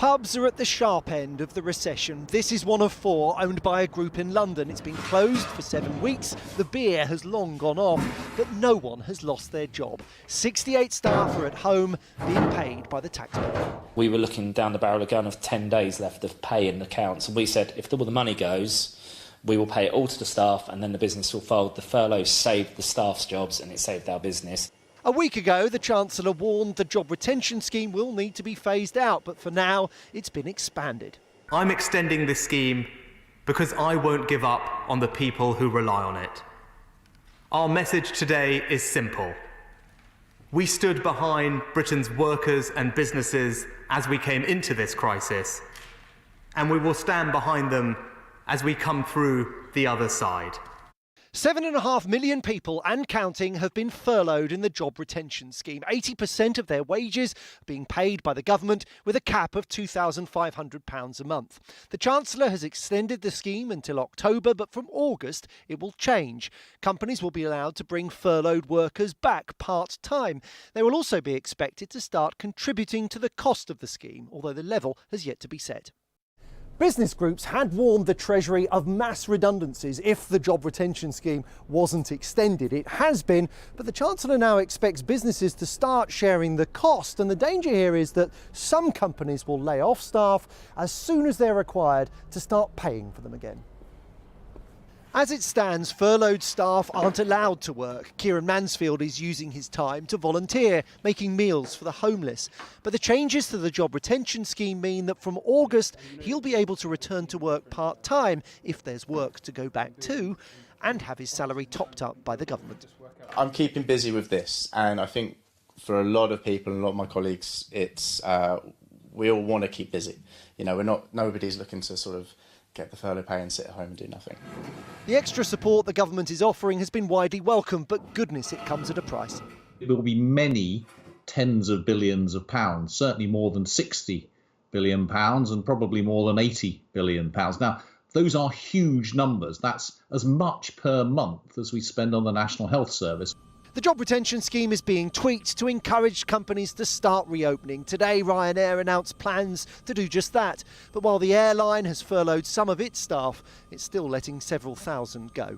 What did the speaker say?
Pubs are at the sharp end of the recession. This is one of 4 owned by a group in London. It's been closed for 7 weeks. The beer has long gone off, but no one has lost their job. 68 staff are at home being paid by the taxpayer. We were looking down the barrel again of 10 days left of pay in accounts, and we said if all the money goes, we will pay it all to the staff and then the business will fold. The furlough saved the staff's jobs and it saved our business. A week ago, the Chancellor warned the job retention scheme will need to be phased out, but for now, it's been expanded. I'm extending this scheme because I won't give up on the people who rely on it. Our message today is simple. We stood behind Britain's workers and businesses as we came into this crisis, and we will stand behind them as we come through the other side. 7.5 million people and counting have been furloughed in the job retention scheme. 80% of their wages are being paid by the government with a cap of £2,500 a month. The Chancellor has extended the scheme until October, but from August it will change. Companies will be allowed to bring furloughed workers back part-time. They will also be expected to start contributing to the cost of the scheme, although the level has yet to be set. Business groups had warned the Treasury of mass redundancies if the job retention scheme wasn't extended. It has been, but the Chancellor now expects businesses to start sharing the cost. And the danger here is that some companies will lay off staff as soon as they're required to start paying for them again. As it stands, furloughed staff aren't allowed to work. Kieran Mansfield is using his time to volunteer, making meals for the homeless. But the changes to the job retention scheme mean that from August, he'll be able to return to work part-time if there's work to go back to, and have his salary topped up by the government. I'm keeping busy with this, and I think for a lot of people and a lot of my colleagues, it's we all want to keep busy. You know, nobody's looking to sort of get the furlough pay and sit at home and do nothing. The extra support the government is offering has been widely welcomed, but goodness, it comes at a price. It will be many tens of billions of pounds, certainly more than 60 billion pounds and probably more than 80 billion pounds. Now, those are huge numbers. That's as much per month as we spend on the National Health Service. The job retention scheme is being tweaked to encourage companies to start reopening. Today, Ryanair announced plans to do just that. But while the airline has furloughed some of its staff, it's still letting several thousand go.